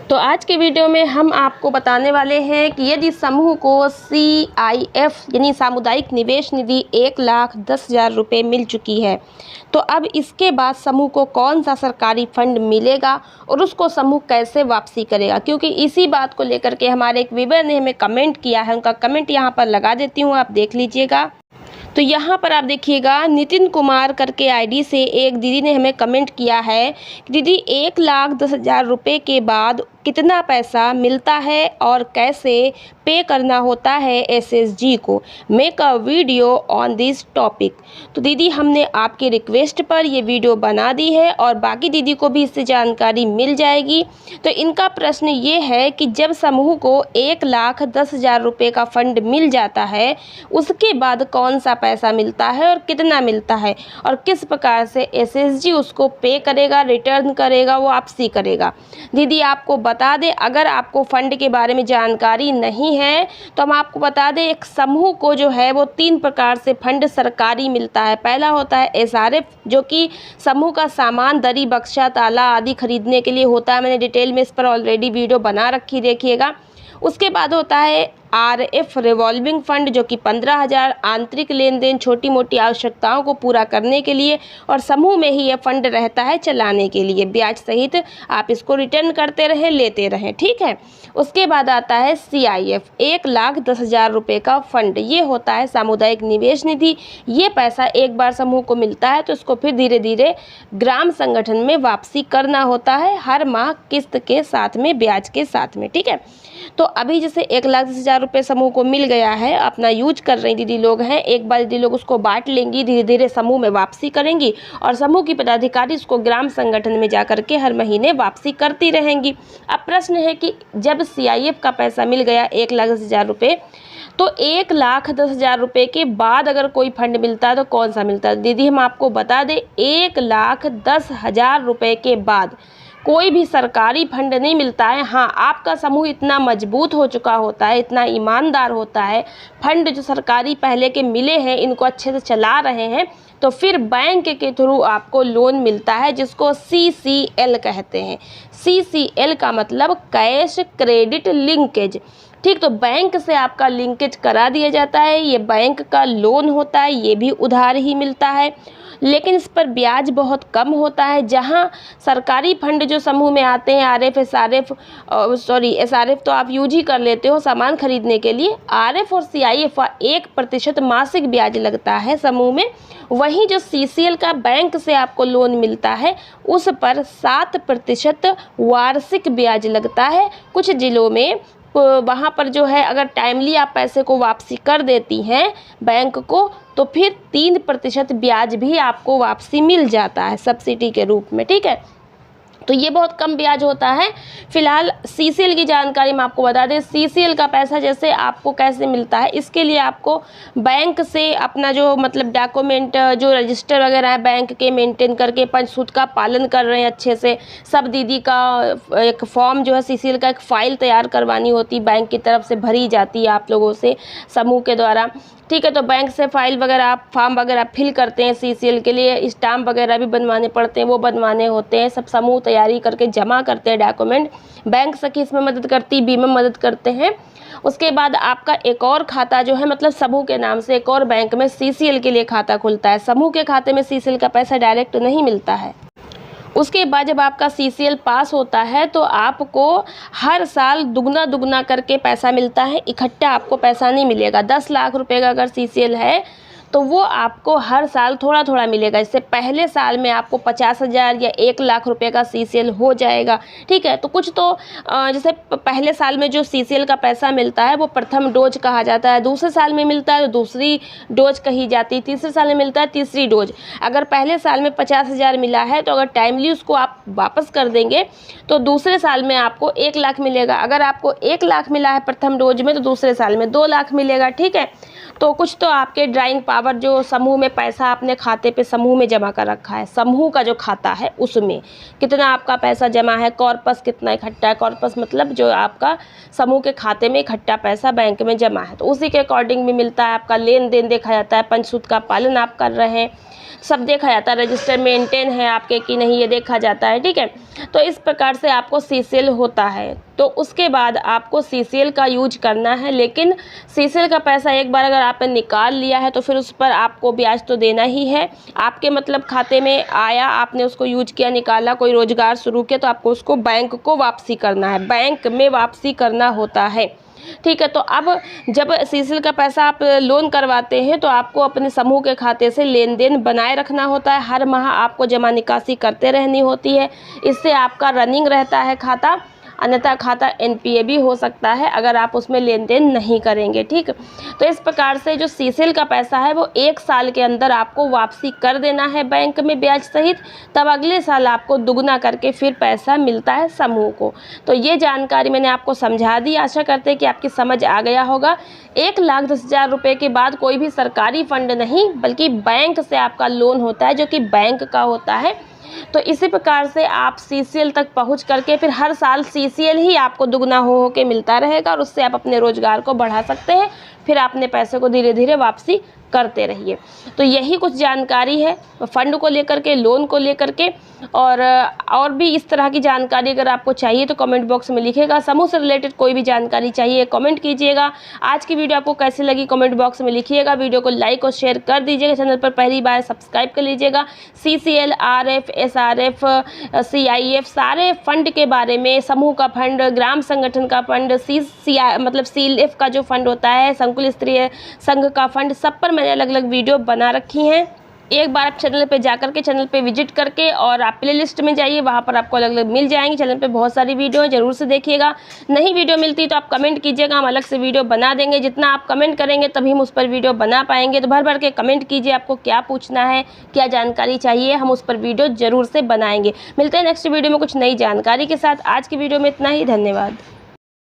तो आज के वीडियो में हम आपको बताने वाले हैं कि यदि समूह को CIF यानी सामुदायिक निवेश निधि 1,10,000 रुपये मिल चुकी है, तो अब इसके बाद समूह को कौन सा सरकारी फंड मिलेगा और उसको समूह कैसे वापसी करेगा। क्योंकि इसी बात को लेकर के हमारे एक व्यूअर ने हमें कमेंट किया है, उनका कमेंट यहाँ पर लगा देती हूँ, आप देख लीजिएगा। तो यहाँ पर आप देखिएगा, नितिन कुमार करके आईडी से एक दीदी ने हमें कमेंट किया है कि दीदी 1,10,000 रुपये के बाद कितना पैसा मिलता है और कैसे पे करना होता है SSG को। Make a video on this topic. तो दीदी हमने आपकी रिक्वेस्ट पर ये वीडियो बना दी है और बाकी दीदी को भी इससे जानकारी मिल जाएगी। तो इनका प्रश्न ये है कि जब समूह को 1,10,000 रुपये का फंड मिल जाता है, उसके बाद कौन सा पैसा मिलता है और कितना मिलता है और किस प्रकार से SSG उसको पे करेगा, रिटर्न करेगा, वापसी करेगा। दीदी आपको बता दें, अगर आपको फंड के बारे में जानकारी नहीं है तो हम आपको बता दें, एक समूह को जो है वो 3 प्रकार से फंड सरकारी मिलता है। पहला होता है SRF, जो कि समूह का सामान, दरी, बक्सा, ताला आदि खरीदने के लिए होता है। मैंने डिटेल में इस पर ऑलरेडी वीडियो बना रखी, देखिएगा। उसके बाद होता है RF रिवॉल्विंग फंड, जो कि 15,000 आंतरिक लेन देन, छोटी मोटी आवश्यकताओं को पूरा करने के लिए, और समूह में ही यह फंड रहता है चलाने के लिए, ब्याज सहित आप इसको रिटर्न करते रहें, लेते रहें, ठीक है। उसके बाद आता है CIF 1,10,000 रुपये का फंड। ये होता है सामुदायिक निवेश निधि। ये पैसा एक बार समूह को मिलता है तो इसको फिर धीरे धीरे ग्राम संगठन में वापसी करना होता है, हर माह किस्त के साथ में, ब्याज के साथ में, ठीक है। तो अभी जैसे 1,10,000 रुपये समूह को मिल गया है, अपना यूज कर रही दीदी लोग हैं, एक बार दीदी लोग उसको बांट लेंगी, धीरे धीरे समूह में वापसी करेंगी और समूह की पदाधिकारी उसको ग्राम संगठन में जा करके हर महीने वापसी करती रहेंगी। अब प्रश्न है कि जब CIF का पैसा मिल गया 1,10,000 रुपये, तो 1,10,000 रुपये के बाद अगर कोई फंड मिलता है तो कौन सा मिलता है। दीदी हम आपको बता दें, 1,10,000 रुपये के बाद कोई भी सरकारी फंड नहीं मिलता है। हाँ, आपका समूह इतना मजबूत हो चुका होता है, इतना ईमानदार होता है, फंड जो सरकारी पहले के मिले हैं इनको अच्छे से चला रहे हैं, तो फिर बैंक के थ्रू आपको लोन मिलता है, जिसको CCL कहते हैं। CCL का मतलब कैश क्रेडिट लिंकेज, ठीक। तो बैंक से आपका लिंकेज करा दिया जाता है, ये बैंक का लोन होता है, ये भी उधार ही मिलता है, लेकिन इस पर ब्याज बहुत कम होता है। जहां सरकारी फंड जो समूह में आते हैं, SRF तो आप यूज ही कर लेते हो सामान खरीदने के लिए, RF और CIF 1% मासिक ब्याज लगता है समूह में। वहीं जो CCL का बैंक से आपको लोन मिलता है, उस पर 7% वार्षिक ब्याज लगता है। कुछ जिलों में वहाँ पर जो है, अगर टाइमली आप पैसे को वापसी कर देती हैं बैंक को, तो फिर 3% ब्याज भी आपको वापसी मिल जाता है सब्सिडी के रूप में, ठीक है। तो ये बहुत कम ब्याज होता है। फिलहाल CCL की जानकारी मैं आपको बता दें, CCL का पैसा जैसे आपको कैसे मिलता है, इसके लिए आपको बैंक से अपना जो मतलब डॉक्यूमेंट, जो रजिस्टर वगैरह है बैंक के, मेंटेन करके पंचसूत्र का पालन कर रहे हैं अच्छे से, सब दीदी का एक फॉर्म जो है CCL का एक फ़ाइल तैयार करवानी होती, बैंक की तरफ से भरी जाती है आप लोगों से, समूह के द्वारा, ठीक है। तो बैंक से फाइल वगैरह आप, फॉर्म वगैरह फिल करते हैं CCL के लिए, स्टाम्प वगैरह भी बनवाने पड़ते हैं, वो बनवाने होते हैं, सब समूह तैयारी करके जमा करते हैं डॉक्यूमेंट। बैंक सखी इसमें मदद करती, बीमा मदद करते हैं। उसके बाद आपका एक और खाता जो है, मतलब समूह के नाम से एक और बैंक में CCL के लिए खाता खुलता है। समूह के खाते में CCL का पैसा डायरेक्ट नहीं मिलता है। उसके बाद जब आपका CCL पास होता है तो आपको हर साल दुगना करके पैसा मिलता है, इकट्ठा आपको पैसा नहीं मिलेगा। 10 लाख रुपए का अगर CCL है तो वो आपको हर साल थोड़ा थोड़ा मिलेगा। इससे पहले साल में आपको 50,000 या 1 लाख रुपए का CCL हो जाएगा, ठीक है। तो कुछ तो जैसे पहले साल में जो CCL का पैसा मिलता है वो प्रथम डोज कहा जाता है, दूसरे साल में मिलता है तो दूसरी डोज कही जाती है, तीसरे साल में मिलता है तीसरी डोज। अगर पहले साल में 50,000 मिला है तो अगर टाइमली उसको आप वापस कर देंगे तो दूसरे साल में आपको 1 लाख मिलेगा। अगर आपको 1 लाख मिला है प्रथम डोज में तो दूसरे साल में 2 लाख मिलेगा, ठीक है। तो कुछ तो आपके ड्राइंग पावर जो समूह में पैसा आपने खाते पे समूह में जमा कर रखा है, समूह का जो खाता है उसमें कितना आपका पैसा जमा है, कॉर्पस कितना इकट्ठा है, कॉर्पस मतलब जो आपका समूह के खाते में इकट्ठा पैसा बैंक में जमा है, तो उसी के अकॉर्डिंग भी मिलता है। आपका लेन देन देखा जाता है, पंचसूत्र का पालन आप कर रहे हैं, सब देखा जाता है, रजिस्टर मेंटेन है आपके कि नहीं ये देखा जाता है, ठीक है। तो इस प्रकार से आपको सीसीएल होता है। तो उसके बाद आपको सीसीएल का यूज करना है, लेकिन सीसीएल का पैसा एक बार अगर आपने निकाल लिया है तो फिर उस पर आपको ब्याज तो देना ही है। आपके मतलब खाते में आया, आपने उसको यूज किया, निकाला, कोई रोजगार शुरू किया, तो आपको उसको बैंक को वापसी करना है, बैंक में वापसी करना होता है, ठीक है। तो अब जब सीसीएल का पैसा आप लोन करवाते हैं तो आपको अपने समूह के खाते से लेन देन बनाए रखना होता है, हर माह आपको जमा निकासी करते रहनी होती है। इससे आपका रनिंग रहता है खाता, अन्यथा खाता एनपीए भी हो सकता है अगर आप उसमें लेन देन नहीं करेंगे, ठीक। तो इस प्रकार से जो सीसीएल का पैसा है वो 1 साल के अंदर आपको वापसी कर देना है बैंक में ब्याज सहित, तब अगले साल आपको दुगना करके फिर पैसा मिलता है समूह को। तो ये जानकारी मैंने आपको समझा दी, आशा करते हैं कि आपकी समझ आ गया होगा। 1,10,000 रुपये के बाद कोई भी सरकारी फंड नहीं बल्कि बैंक से आपका लोन होता है जो कि बैंक का होता है। तो इसी प्रकार से आप सीसीएल तक पहुंच करके फिर हर साल सीसीएल ही आपको दुगना हो के मिलता रहेगा और उससे आप अपने रोजगार को बढ़ा सकते हैं, फिर अपने पैसे को धीरे धीरे वापसी करते रहिए। तो यही कुछ जानकारी है फ़ंड को लेकर के, लोन को लेकर के, और भी इस तरह की जानकारी अगर आपको चाहिए तो कमेंट बॉक्स में लिखिएगा। समूह से रिलेटेड कोई भी जानकारी चाहिए कमेंट कीजिएगा। आज की वीडियो आपको कैसी लगी कमेंट बॉक्स में लिखिएगा। वीडियो को लाइक और शेयर कर दीजिएगा, चैनल पर पहली बार सब्सक्राइब कर लीजिएगा। सीसीएल, आरएफ, एसआरएफ, सीआईएफ सारे फंड के बारे में, समूह का फंड, ग्राम संगठन का फंड, मतलब सीएलएफ का जो फंड होता है, संकुल स्तरीय संघ का फंड, सब पर मैंने अलग अलग वीडियो बना रखी हैं। एक बार आप चैनल पे जाकर के, चैनल पे विजिट करके और आप प्ले लिस्ट में जाइए, वहाँ पर आपको अलग अलग मिल जाएंगी। चैनल पे बहुत सारी वीडियो है, जरूर से देखिएगा। नहीं वीडियो मिलती तो आप कमेंट कीजिएगा, हम अलग से वीडियो बना देंगे। जितना आप कमेंट करेंगे तभी हम उस पर वीडियो बना पाएंगे। तो भर भर के कमेंट कीजिए, आपको क्या पूछना है, क्या जानकारी चाहिए, हम उस पर वीडियो ज़रूर से बनाएंगे। मिलते हैं नेक्स्ट वीडियो में कुछ नई जानकारी के साथ। आज की वीडियो में इतना ही, धन्यवाद।